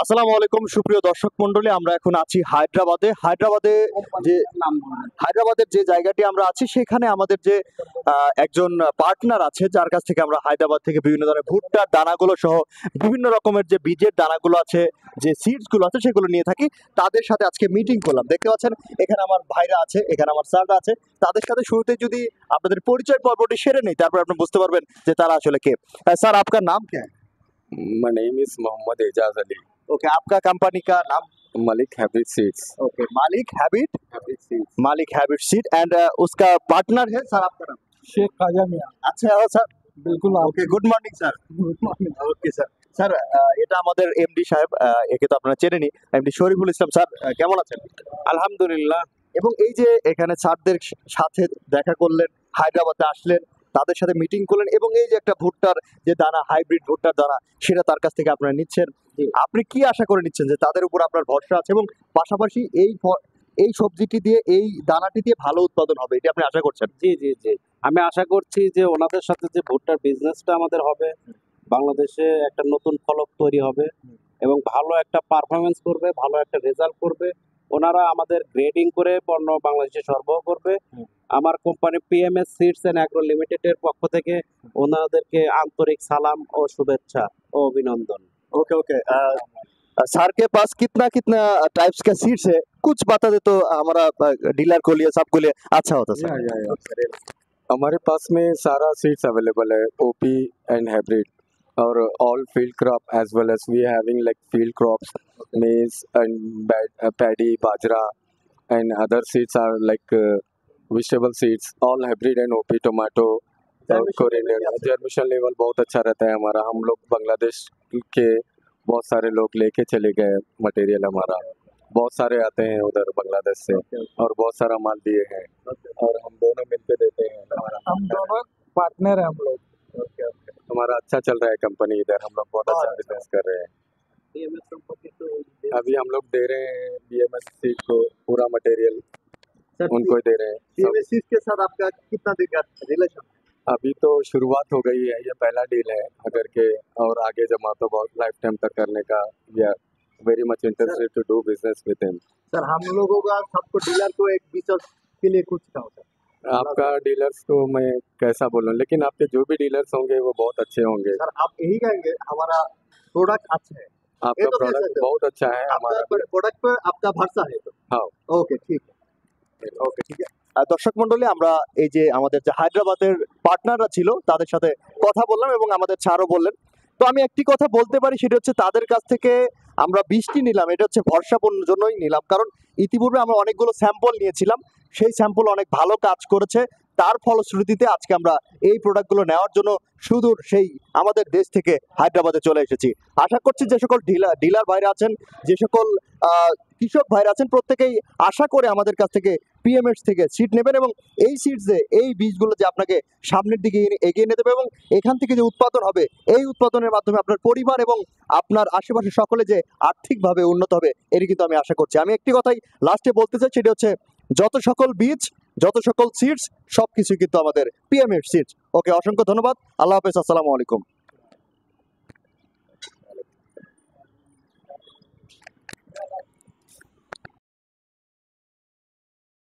আসসালামু আলাইকুম সুপ্রিয় দর্শক মন্ডলী, আমরা এখন আছি হায়দ্রাবাদে। হায়দ্রাবাদের যে জায়গাটি আমরা আছি সেখানে আমাদের যে একজন পার্টনার আছে, যার কাছ থেকে আমরা হায়দ্রাবাদ থেকে বিভিন্ন ধরনের ভুট্টার দানাগুলো সহ বিভিন্ন রকমের যে বীজের দানাগুলো আছে, যে সিডস গুলো আছে সেগুলো নিয়ে থাকি। তাদের সাথে আজকে মিটিং করলাম। দেখতে পাচ্ছেন এখানে আমার ভাইরা আছে, এখানে আমার স্যাররা আছে। তাদের সাথে শুরুতে যদি আপনাদের পরিচয় পর্বটি সেরে নেই, তারপর আপনি বুঝতে পারবেন যে তারা আসলে কে। স্যার, আপনার नाम क्या है? My name is Mohammad Ejaz Ali. Okay, आपका कंपनी का नाम? Malik Habib Seeds. Okay, Malik Habib Habib Seeds. Malik Habib seed and उसका पार्टनर है सर आपका नाम? शेख खाजा मियाँ। আচ্ছা স্যার, बिल्कुल okay, good morning sir. Good morning. Okay sir. Sir, এটা আমাদের এমডি সাহেব, একে তো আপনারা চেনেনই, এমডি শরীফুল ইসলাম স্যার। কেমন আছেন? আলহামদুলিল্লাহ। এবং এই যে এখানে স্যারদের সাথে দেখা করলেন, হায়দ্রাবাদে আসলেন, তাদের সাথে মিটিং করলেন, এবং এই যে একটা ভুট্টার যে দানা, হাইব্রিড ভুট্টার দানা, সেটা তার কাছ থেকে আপনারা নিচ্ছেন। আপনি কি আশা করে নিচ্ছেন যে তাদের উপর আপনার ভরসা আছে, এবং পাশাপাশি এই সবজিটি দিয়ে, এই দানাটি দিয়ে ভালো উৎপাদন হবে, এটা আপনি আশা করছেন? জি জি জি, আমি আশা করছি যে ওনাদের সাথে যে ভুট্টার বিজনেসটা আমাদের হবে, বাংলাদেশে একটা নতুন ফলক তৈরি হবে এবং ভালো একটা পারফরমেন্স করবে, ভালো একটা রেজাল্ট করবে। ওনারা আমাদের গ্রেডিং করে পণ্য বাংলাদেশে সরবরাহ করবে। আমার company PMS seeds and agro লিমিটেডের পক্ষ থেকে ওনাদেরকে আন্তরিক সালাম ও শুভেচ্ছা ও অভিনন্দন। ओके ओके, सर के पास कितना कितना टाइप्स का सीड्स है, कुछ बता दे तो हमारा डीलर को लिए, सबको लिए अच्छा होता सर। हमारे पास में सारा सीड्स अवेलेबल है, ओपी एंड हाइब्रिड और all field crop as well as we having like field crops maize and paddy bajra and other seeds are like vegetable seeds all hybrid and OP tomato coriander. Germination level बहुत अच्छा रहता है हमारा। हम लोग बांग्लादेश के बहुत सारे लोग लेके चले गए मटेरियल, हमारा बहुत सारे आते हैं उधर बांग्लादेश से और बहुत सारा माल दिए हैं और हम दोनों मिलके देते हैं। हम दोनों पार्टनर हैं हम लोग। हमारा अच्छा चल रहा है कंपनी इधर, हम लोग बहुत अच्छा बिजनेस कर रहे हैं। अभी हम लोग दे रहे हैं बीएमएस सीड को पूरा मटेरियल उनको ही दे रहे हैं। बीएमएस सीड्स के साथ आपका कितना दिन का रिलेशन? अभी तो शुरुआत हो गई है, ये पहला डील है अगर के, और आगे जमा तो बहुत लाइफ टाइम तक करने का we are very much interested to do business with him. Sir, हम लोगों का सबको डीलर को एक बीच के लिए कुछ कहो सर। आपका डीलर्स को मैं कैसा बोलूं, लेकिन आपके जो भी डीलर्स होंगे वो बहुत अच्छे होंगे। सर, आप यही कहेंगे हमारा प्रोडक्ट अच्छा है, आपका ये तो कह प्रोडक्ट सकते हो। बहुत अच्छा है हमारा। आपका प्रोडक्ट पर आपका भरोसा है तो? हाँ ওকে, ঠিক ওকে, ঠিক আছে। দর্শক মন্ডলী, আমরা এই যে আমাদের যে হায়দ্রাবাদের পার্টনাররা ছিল তাদের সাথে কথা বললাম, এবং আমাদের ছাড়ও বললেন। তো আমি একটি কথা বলতে পারি, সেটা হচ্ছে তাদের কাছ থেকে আমরা 20টি নিলাম, এটা হচ্ছে ভরসাপূর্ণ জন্যই নিলাম, কারণ ইতিপূর্বে আমরা অনেকগুলো স্যাম্পল নিয়েছিলাম, সেই স্যাম্পল অনেক ভালো কাজ করেছে। তার ফলশ্রুতিতে আজকে আমরা এই প্রোডাক্টগুলো নেওয়ার জন্য সুদূর সেই আমাদের দেশ থেকে হায়দ্রাবাদে চলে এসেছি। আশা করছি যে সকল ডিলার ভাইরা আছেন, যে সকল কৃষক ভাইরা আছেন, প্রত্যেকেই আশা করে আমাদের কাছ থেকে পিএমএস থেকে সিড নেবেন, এবং এই সিডসে এই বীজগুলো যে আপনাকে সামনের দিকে এগিয়ে নিয়ে দেবে, এবং এখান থেকে যে উৎপাদন হবে, এই উৎপাদনের মাধ্যমে আপনার পরিবার এবং আপনার আশেপাশে সকলে যে আর্থিকভাবে উন্নত হবে, এটি কিন্তু আমি আশা করছি। আমি একটি কথাই লাস্টে বলতে চাই, সেটি হচ্ছে যত সকল বীজ, যত সকল সিডস, সবকিছু কিন্তু আমাদের পিএমএস সিডস। ওকে, অসংখ্য ধন্যবাদ। আল্লাহ হাফেজ, আসসালামু আলাইকুম।